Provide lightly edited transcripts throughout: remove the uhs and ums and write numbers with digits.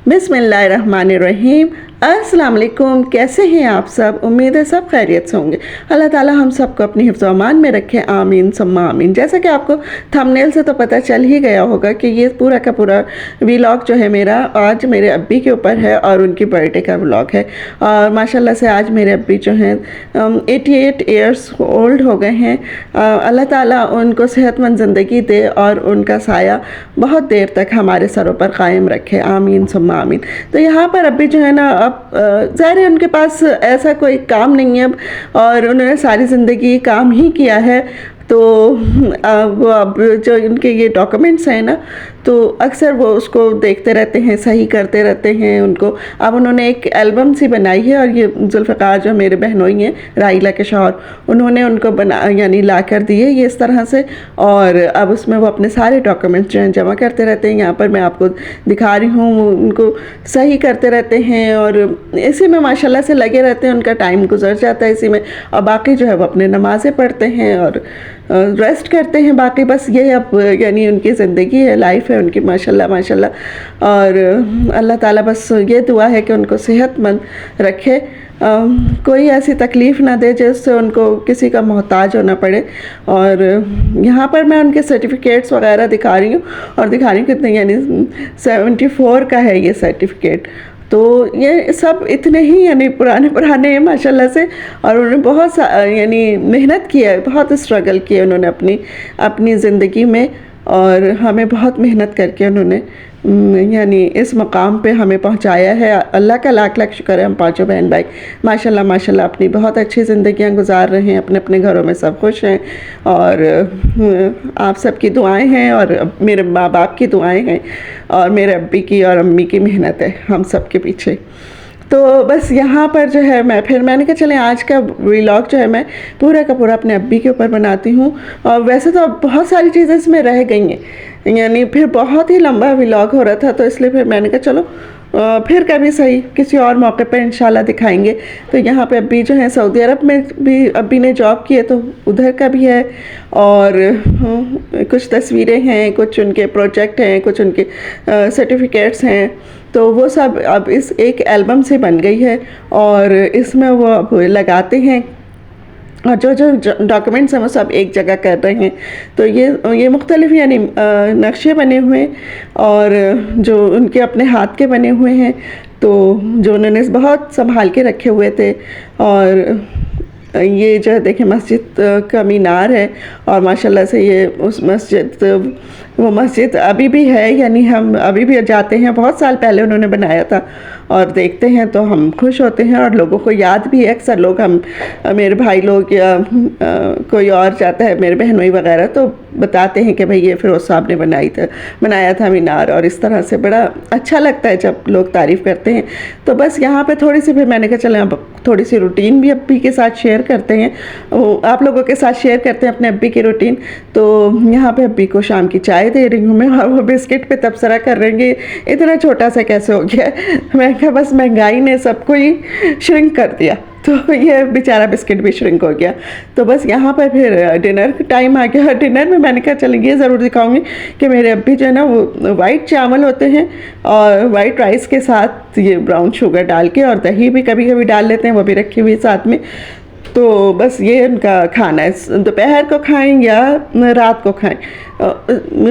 बिस्मिल्लाहिर्रहमानिर्रहीम। अस्सलाम वालेकुम। कैसे हैं आप सब? उम्मीद है सब खैरियत से होंगे। अल्लाह ताला हम सबको अपनी हिफ्ज़ व अमान में रखे, आमीन सुम्मा आमीन। जैसा कि आपको थंबनेल से तो पता चल ही गया होगा कि ये पूरा का पूरा व्लॉग जो है मेरा आज मेरे अब्बी के ऊपर है और उनकी बर्थडे का व्लॉग है। और माशाल्लाह से आज मेरे अब्बी जो हैं 88 ईयर्स ओल्ड हो गए हैं। अल्लाह ताला उनको सेहतमंद ज़िंदगी दे और उनका साया बहुत देर तक हमारे सरों पर कायम रखे, आमीन सुम्मा आमीन। तो यहाँ पर अब्बी जो है ना, अब ज़ाहिर है उनके पास ऐसा कोई काम नहीं है और उन्होंने सारी ज़िंदगी काम ही किया है। तो वो अब जो इनके ये डॉक्यूमेंट्स हैं ना, तो अक्सर वो उसको देखते रहते हैं, सही करते रहते हैं उनको। अब उन्होंने एक एल्बम सी बनाई है और ये जुल्फ़िकार जो मेरे बहनोई हैं, राइला के शौहर, उन्होंने उनको यानी ला कर दिए ये इस तरह से। और अब उसमें वो अपने सारे डॉक्यूमेंट्स जो हैं जमा करते रहते हैं। यहाँ पर मैं आपको दिखा रही हूँ, उनको सही करते रहते हैं और इसी में माशाल्लाह से लगे रहते हैं। उनका टाइम गुजर जाता है इसी में। और बाकी जो है वो अपने नमाज़ें पढ़ते हैं और रेस्ट करते हैं। बाकी बस ये अब यानी उनकी ज़िंदगी है, लाइफ है उनकी, माशाल्लाह माशाल्लाह। और अल्लाह ताला बस ये दुआ है कि उनको सेहतमंद रखे, कोई ऐसी तकलीफ़ ना दे जिससे उनको किसी का मोहताज होना पड़े। और यहाँ पर मैं उनके सर्टिफ़िकेट्स वगैरह दिखा रही हूँ और दिखा रही हूँ कितने, यानी 74 का है ये सर्टिफ़िकेट। तो ये सब इतने ही यानी पुराने हैं माशाल्लाह से। और उन्होंने बहुत यानी मेहनत किया है, बहुत स्ट्रगल किया उन्होंने अपनी ज़िंदगी में। और हमें बहुत मेहनत करके उन्होंने यानी इस मकाम पे हमें पहुंचाया है। अल्लाह का लाख लाख शुक्र है। हम पांचों बहन भाई माशाल्लाह माशाल्लाह अपनी बहुत अच्छी ज़िंदगियां गुजार रहे हैं, अपने अपने घरों में सब खुश हैं। और आप सबकी दुआएं हैं और मेरे माँ बाप की दुआएं हैं और मेरे अब्बी की और अम्मी की मेहनत है हम सब के पीछे। तो बस यहाँ पर जो है मैंने कहा चलें आज का व्लॉग जो है मैं पूरा का पूरा अपने अब्बी के ऊपर बनाती हूँ। और वैसे तो अब बहुत सारी चीज़ें इसमें रह गई हैं, यानी फिर बहुत ही लंबा व्लॉग हो रहा था, तो इसलिए फिर मैंने कहा चलो फिर कभी सही किसी और मौके पर इंशाल्लाह दिखाएंगे। तो यहाँ पे अब्बी जो हैं सऊदी अरब में भी अब्बी ने जॉब की है, तो उधर का भी है। और कुछ तस्वीरें हैं, कुछ उनके प्रोजेक्ट हैं, कुछ उनके सर्टिफिकेट्स हैं। तो वो सब अब इस एक एल्बम से बन गई है और इसमें वो अब लगाते हैं और जो डॉक्यूमेंट्स हैं वो सब एक जगह कर रहे हैं। तो ये मुख्तलिफ यानी नक्शे बने हुए और जो उनके अपने हाथ के बने हुए हैं, तो जो उन्होंने बहुत संभाल के रखे हुए थे। और ये जो है देखें मस्जिद का मीनार है और माशाल्लाह से ये उस वो मस्जिद अभी भी है, यानी हम अभी भी जाते हैं। बहुत साल पहले उन्होंने बनाया था और देखते हैं तो हम खुश होते हैं और लोगों को याद भी है। अक्सर लोग मेरे भाई लोग या कोई और जाता है, मेरे बहनोई वगैरह, तो बताते हैं कि भाई ये फिरोज़ साहब ने बनाया था मीनार। और इस तरह से बड़ा अच्छा लगता है जब लोग तारीफ़ करते हैं। तो बस यहाँ पे थोड़ी सी फिर मैंने कहा चलें अब थोड़ी सी रूटीन भी अब्बी के साथ शेयर करते हैं, आप लोगों के साथ शेयर करते हैं अपने अब्बी की रूटीन। तो यहाँ पे अब्बी को शाम की चाय दे रही हूँ मैं और वो बिस्किट पे तबसरा कर रहे हैं इतना छोटा सा कैसे हो गया। मैं कहा बस महंगाई ने सबको ही श्रिंक कर दिया, तो ये बेचारा बिस्किट भी श्रिंक हो गया। तो बस यहाँ पर फिर डिनर का टाइम आ गया। डिनर में मैंने कहा चलें ये ज़रूर दिखाऊंगी कि मेरे अब्बी जो है ना वो वाइट चावल होते हैं और वाइट राइस के साथ ये ब्राउन शुगर डाल के और दही भी कभी कभी डाल लेते हैं, वो भी रखी हुई साथ में। तो बस ये उनका खाना है, दोपहर को खाएं या रात को खाएं।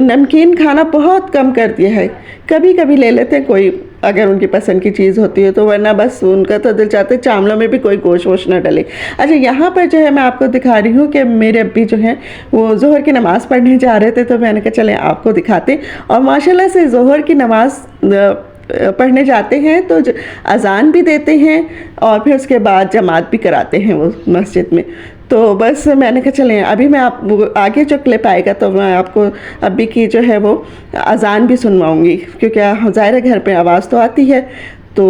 नमकीन खाना बहुत कम कर दिया है, कभी कभी ले लेते हैं कोई अगर उनकी पसंद की चीज़ होती है तो, वरना बस उनका तो दिल चाहते चावलों में भी कोई गोश्त वोश ना डले। अच्छा यहाँ पर जो है मैं आपको दिखा रही हूँ कि मेरे अब्बी जो हैं वो ज़ोहर की नमाज़ पढ़ने जा रहे थे, तो मैंने कहा चलें आपको दिखाते। और माशाल्लाह से ज़ोहर की नमाज़ पढ़ने जाते हैं तो अज़ान भी देते हैं और फिर उसके बाद जमात भी कराते हैं वो मस्जिद में। तो बस मैंने कहा चलें अभी मैं आप आगे जो क्लिप आएगा तो मैं आपको अब्बी की जो है वो अज़ान भी सुनवाऊँगी, क्योंकि ज़ाहिर है घर पे आवाज़ तो आती है। तो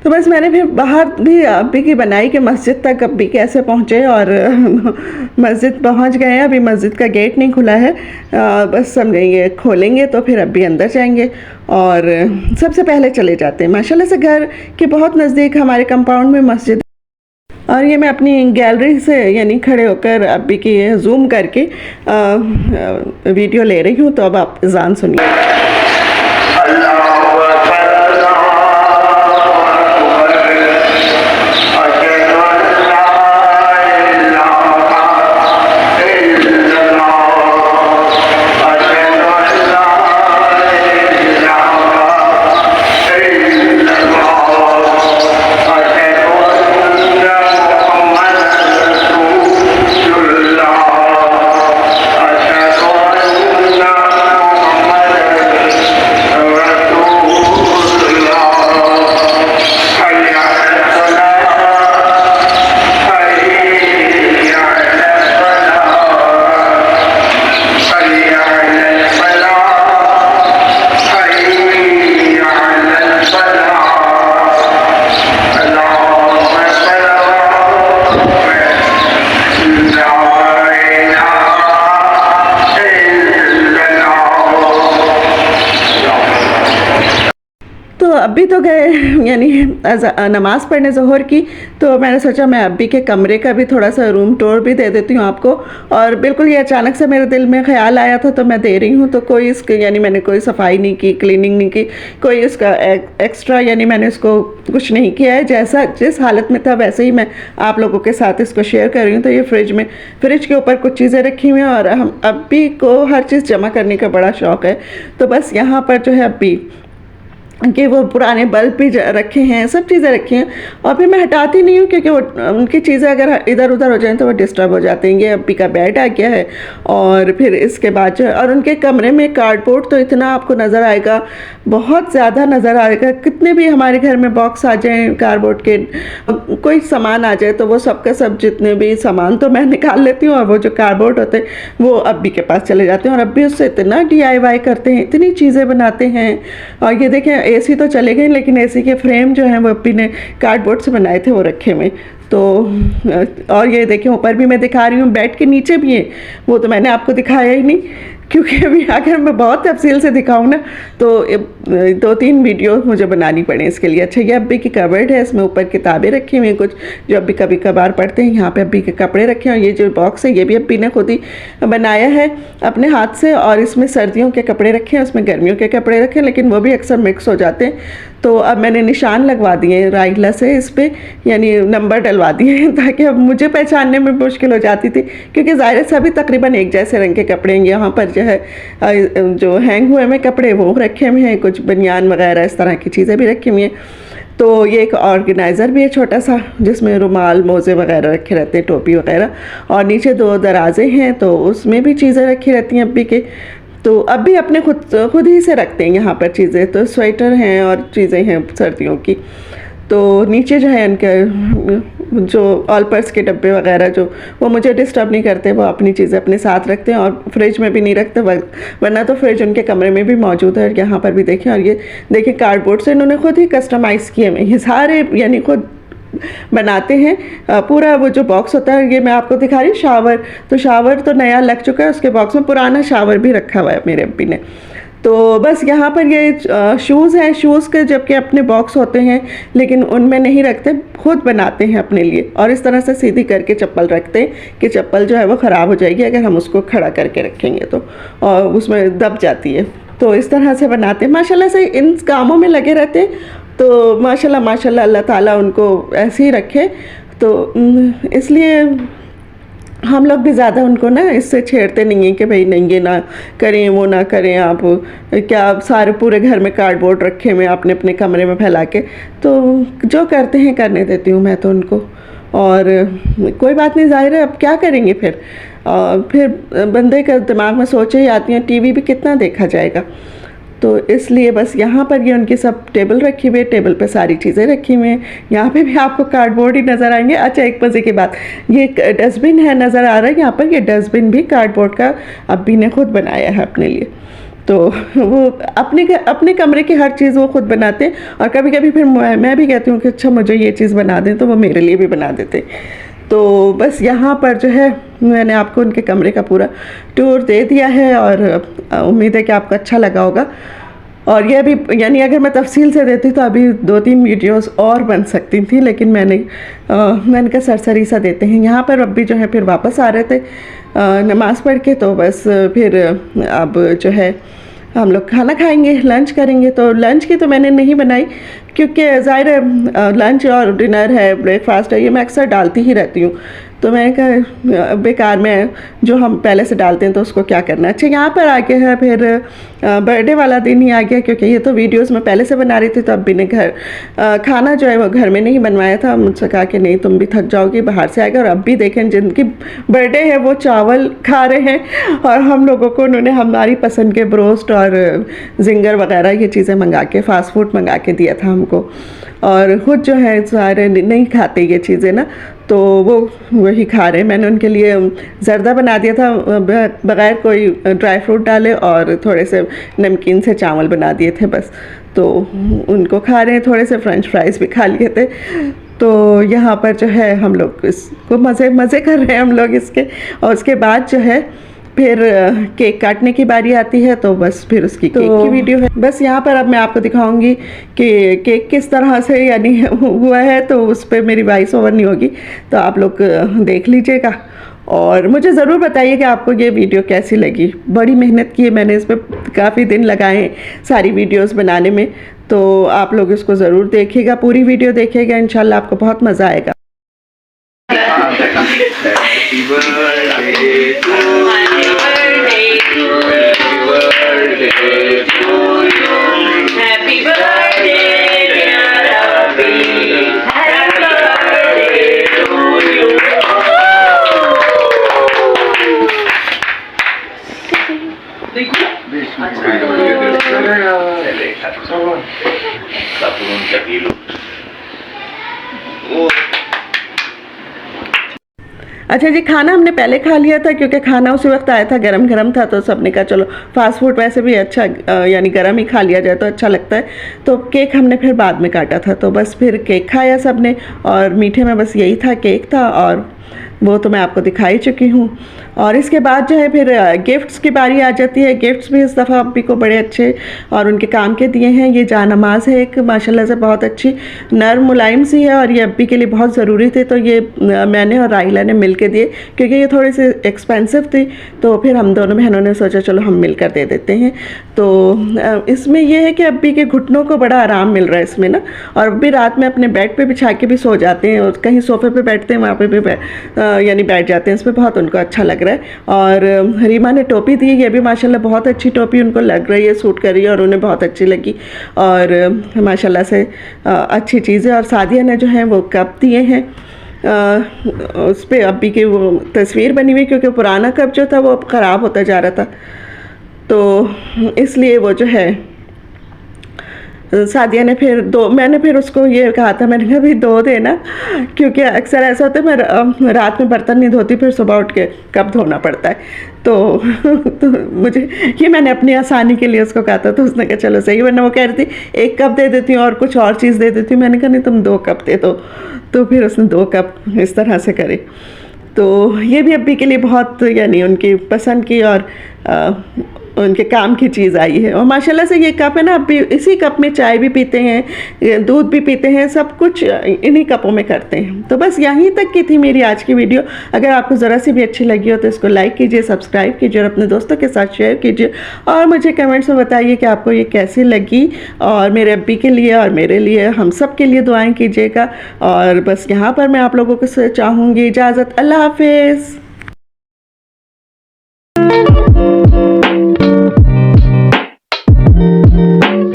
तो बस मैंने फिर बाहर भी अब्बी की बनाई कि मस्जिद तक अब्बी कैसे पहुँचे, और मस्जिद पहुँच गए हैं। अभी मस्जिद का गेट नहीं खुला है, बस समझेंगे खोलेंगे तो फिर अब्बी अंदर जाएंगे। और सबसे पहले चले जाते हैं माशाल्लाह से घर के बहुत नज़दीक हमारे कंपाउंड में मस्जिद। और ये मैं अपनी गैलरी से यानी खड़े होकर अब्बी की जूम करके वीडियो ले रही हूँ। तो अब आप अज़ान सुनिए। अब्बी तो गए यानी नमाज़ पढ़ने ज़ोहर की, तो मैंने सोचा मैं अब्बी के कमरे का भी थोड़ा सा रूम टूर भी दे देती हूँ आपको। और बिल्कुल ये अचानक से मेरे दिल में ख्याल आया था तो मैं दे रही हूँ। तो कोई इसके यानी मैंने कोई सफाई नहीं की, क्लीनिंग नहीं की, कोई इसका एक्स्ट्रा यानी मैंने इसको कुछ नहीं किया है। जैसा जिस हालत में था वैसे ही मैं आप लोगों के साथ इसको शेयर कर रही हूँ। तो ये फ्रिज के ऊपर कुछ चीज़ें रखी हुई हैं और हम अब्बी को हर चीज़ जमा करने का बड़ा शौक़ है। तो बस यहाँ पर जो है अब्बी कि वो पुराने बल्ब भी रखे हैं, सब चीज़ें रखी हैं। और फिर मैं हटाती नहीं हूँ क्योंकि वो उनकी चीज़ें अगर इधर उधर हो जाएं तो वो डिस्टर्ब हो जाते हैं। ये अब्बी का बेड आ गया है। और फिर इसके बाद जो और उनके कमरे में कार्डबोर्ड तो इतना आपको नज़र आएगा, बहुत ज़्यादा नज़र आएगा। कितने भी हमारे घर में बॉक्स आ जाएँ कार्डबोर्ड के, कोई सामान आ जाए तो वो सबका सब जितने भी सामान तो मैं निकाल लेती हूँ और वो जो कार्डबोर्ड होते हैं वो अब्बी के पास चले जाते हैं। और अब्बी उससे इतना DIY करते हैं, इतनी चीज़ें बनाते हैं। और ये देखें AC तो चले गए लेकिन AC के फ्रेम जो हैं वो अब्बी ने कार्डबोर्ड से बनाए थे, वो रखे हुए। तो और ये देखें ऊपर भी मैं दिखा रही हूँ, बेड के नीचे भी है, वो तो मैंने आपको दिखाया ही नहीं क्योंकि अभी अगर मैं बहुत तफसील से दिखाऊँ ना तो 2-3 वीडियो मुझे बनानी पड़े इसके लिए। अच्छा, ये अब्बी की कबर्ड है, इसमें ऊपर किताबें रखी हुई हैं कुछ जो अब्बी कभी कभार पढ़ते हैं। यहाँ पे अब्बी के कपड़े रखे हैं। और ये जो बॉक्स है ये भी अब्बी ने खुद ही बनाया है अपने हाथ से। और इसमें सर्दियों के कपड़े रखे हैं, उसमें गर्मियों के कपड़े रखे हैं, लेकिन वो भी अक्सर मिक्स हो जाते हैं। तो अब मैंने निशान लगवा दिए राइला से इस पर, यानी नंबर डलवा दिए ताकि अब मुझे पहचानने में मुश्किल हो जाती थी क्योंकि ज़ाहिर सभी तकरीबन एक जैसे रंग के कपड़े हैं। यहाँ पर जो है जो हैंग हुए में कपड़े वो रखे हुए हैं, कुछ बनियान वगैरह इस तरह की चीज़ें भी रखी हुई हैं। तो ये एक ऑर्गेनाइज़र भी है छोटा सा जिसमें रुमाल मोज़े वगैरह रखे रहते हैं, टोपी वगैरह। और नीचे 2 दराज़े हैं तो उसमें भी चीज़ें रखी रहती हैं अब्बी के। तो अब्बी अपने खुद ही से रखते हैं यहाँ पर चीज़ें। तो स्वेटर हैं और चीज़ें हैं सर्दियों की। तो नीचे जो है उनके जो ऑल पर्स के डब्बे वगैरह जो वो मुझे डिस्टर्ब नहीं करते, वो अपनी चीज़ें अपने साथ रखते हैं और फ्रिज में भी नहीं रखते, वरना तो फ्रिज उनके कमरे में भी मौजूद है। यहाँ पर भी देखें। और ये देखिए कार्डबोर्ड से इन्होंने खुद ही कस्टमाइज़ किए हैं, ये सारे यानी खुद बनाते हैं। पूरा वो जो बॉक्स होता है ये मैं आपको दिखा रही हूँ। शावर तो नया लग चुका है, उसके बॉक्स में पुराना शावर भी रखा हुआ है मेरे अब्बी ने। तो बस यहाँ पर ये शूज़ हैं, शूज़ के जबकि अपने बॉक्स होते हैं लेकिन उनमें नहीं रखते, खुद बनाते हैं अपने लिए। और इस तरह से सीधी करके चप्पल रखते हैं कि चप्पल जो है वो ख़राब हो जाएगी अगर हम उसको खड़ा करके रखेंगे तो, और उसमें दब जाती है। तो इस तरह से बनाते हैं। माशाल्लाह से इन कामों में लगे रहते हैं। तो माशाल्लाह अल्लाह ताला उनको ऐसे ही रखे। तो इसलिए हम लोग भी ज़्यादा उनको ना इससे छेड़ते नहीं हैं कि भाई नहीं ये ना करें वो ना करें, आप क्या सारे पूरे घर में कार्डबोर्ड रखे हुए अपने अपने कमरे में फैला के। तो जो करते हैं करने देती हूँ मैं तो उनको। और कोई बात नहीं, ज़ाहिर है अब क्या करेंगे फिर बंदे के दिमाग में सोचे ही आती हैं, TV भी कितना देखा जाएगा। तो इसलिए बस यहाँ पर ये उनकी सब टेबल रखी हुई है, टेबल पे सारी चीज़ें रखी हुई हैं। यहाँ पे भी आपको कार्डबोर्ड ही नज़र आएंगे। अच्छा, एक मज़े की बात, ये डस्टबिन है नज़र आ रहा है यहाँ पर, ये डस्टबिन भी कार्डबोर्ड का अब्बी ने खुद बनाया है अपने लिए। तो वो अपने कमरे की हर चीज़ वो खुद बनाते हैं, और कभी कभी फिर मैं भी कहती हूँ कि अच्छा मुझे ये चीज़ बना दें, तो वो मेरे लिए भी बना देते। तो बस यहाँ पर जो है मैंने आपको उनके कमरे का पूरा टूर दे दिया है, और उम्मीद है कि आपको अच्छा लगा होगा। और ये अभी यानी अगर मैं तफसील से देती तो अभी 2-3 वीडियोस और बन सकती थी, लेकिन मैंने कहा सरसरी सा देते हैं। यहाँ पर अभी जो है फिर वापस आ रहे थे नमाज़ पढ़ के, तो बस फिर अब जो है हम लोग खाना खाएंगे, लंच करेंगे। तो लंच की तो मैंने नहीं बनाई, क्योंकि ज़ाहिर है लंच और डिनर है, ब्रेकफास्ट है, ये मैं अक्सर डालती ही रहती हूँ। तो मैंने कहा बेकार में जो हम पहले से डालते हैं तो उसको क्या करना। अच्छा, यहाँ पर आ गया है फिर बर्थडे वाला दिन ही आ गया, क्योंकि ये तो वीडियोस मैं पहले से बना रही थी, तो अब्बी ने खाना जो है वो घर में नहीं बनवाया था। मुझसे कहा कि नहीं तुम भी थक जाओगी, बाहर से आएगा। और अब्बी देखें जिनकी बर्थडे है वो चावल खा रहे हैं, और हम लोगों को उन्होंने हमारी पसंद के ब्रोस्ट और जिंगर वगैरह ये चीज़ें मंगा के, फ़ास्ट फूड मंगा के दिया था हमको। और ख़ुद जो है सारे नहीं खाते ये चीज़ें ना, तो वो वही खा रहे हैं। मैंने उनके लिए ज़र्दा बना दिया था बग़ैर कोई ड्राई फ्रूट डाले, और थोड़े से नमकीन से चावल बना दिए थे बस। तो उनको खा रहे हैं, थोड़े से फ्रेंच फ्राइज़ भी खा लिए थे। तो यहाँ पर जो है हम लोग इसको मज़े कर रहे हैं हम लोग इसके। और उसके बाद जो है फिर केक काटने की बारी आती है, तो बस फिर उसकी केक की वीडियो है। बस यहाँ पर अब मैं आपको दिखाऊंगी कि केक किस तरह से यानी हुआ है, तो उस पर मेरी वॉइस ओवर नहीं होगी, तो आप लोग देख लीजिएगा। और मुझे ज़रूर बताइए कि आपको ये वीडियो कैसी लगी। बड़ी मेहनत की है मैंने, इस पर काफ़ी दिन लगाए हैं सारी वीडियोज़ बनाने में, तो आप लोग इसको ज़रूर देखिएगा, पूरी वीडियो देखिएगा, इंशाल्लाह आपको बहुत मज़ा आएगा। Happy birthday to you. Happy birthday, dear Abhi. Happy birthday to you. अच्छा जी, खाना हमने पहले खा लिया था, क्योंकि खाना उसी वक्त आया था, गरम गरम था, तो सबने कहा चलो फास्ट फूड वैसे भी अच्छा यानी गरम ही खा लिया जाए तो अच्छा लगता है। तो केक हमने फिर बाद में काटा था, तो बस फिर केक खाया सबने, और मीठे में बस यही था, केक था, और वो तो मैं आपको दिखा ही चुकी हूँ। और इसके बाद जो है फिर गिफ्ट्स की बारी आ जाती है। गिफ्ट्स भी इस दफ़ा अब्बी को बड़े अच्छे और उनके काम के दिए हैं। ये जानमाज़ है एक, माशाल्लाह से बहुत अच्छी नरम मुलायम सी है, और ये अब्बी के लिए बहुत ज़रूरी थे, तो ये मैंने और राहिला ने मिल के दिए, क्योंकि ये थोड़ी सी एक्सपेंसिव थी। तो फिर हम दोनों बहनों ने सोचा चलो हम मिल कर दे देते हैं। तो इसमें यह है कि अब्बी के घुटनों को बड़ा आराम मिल रहा है इसमें ना, और अब्बी रात में अपने बेड पर बिछा के भी सो जाते हैं, और कहीं सोफ़े पर बैठते हैं वहाँ पर भी यानी बैठ जाते हैं, इसमें बहुत उनको अच्छा लग रहा है। और रीमा ने टोपी दी, ये भी माशाल्लाह बहुत अच्छी टोपी उनको लग रही है, सूट कर रही है, और उन्हें बहुत अच्छी लगी, और माशाल्लाह से अच्छी चीज़ है। और सादिया ने जो है वो कप दिए हैं, उस पर अब्बी की वो तस्वीर बनी हुई, क्योंकि पुराना कप जो था वो अब ख़राब होता जा रहा था, तो इसलिए वो जो है सादिया ने फिर मैंने फिर उसको ये कहा था, मैंने कहा भी 2 देना, क्योंकि अक्सर ऐसा होता है मैं रात में बर्तन नहीं धोती, फिर सुबह उठ के कप धोना पड़ता है। तो मुझे ये मैंने अपनी आसानी के लिए उसको कहा था, तो उसने कहा चलो सही, वरना वो कह रही थी 1 कप दे देती हूँ और कुछ और चीज़ दे देती हूँ। मैंने कहा नहीं तुम 2 कप दे दो, तो फिर उसने 2 कप इस तरह से करे। तो ये भी अब्बी के लिए बहुत यानी उनकी पसंद की और उनके काम की चीज़ आई है। और माशाल्लाह से ये कप है ना, अभी इसी कप में चाय भी पीते हैं, दूध भी पीते हैं, सब कुछ इन्हीं कपों में करते हैं। तो बस यहीं तक की थी मेरी आज की वीडियो। अगर आपको ज़रा सी भी अच्छी लगी हो तो इसको लाइक कीजिए, सब्सक्राइब कीजिए, और अपने दोस्तों के साथ शेयर कीजिए, और मुझे कमेंट्स में बताइए कि आपको ये कैसी लगी। और मेरे अब्बी के लिए और मेरे लिए, हम सब के लिए दुआएँ कीजिएगा। और बस यहाँ पर मैं आप लोगों को चाहूँगी इजाज़त। अल्लाह हाफिज़।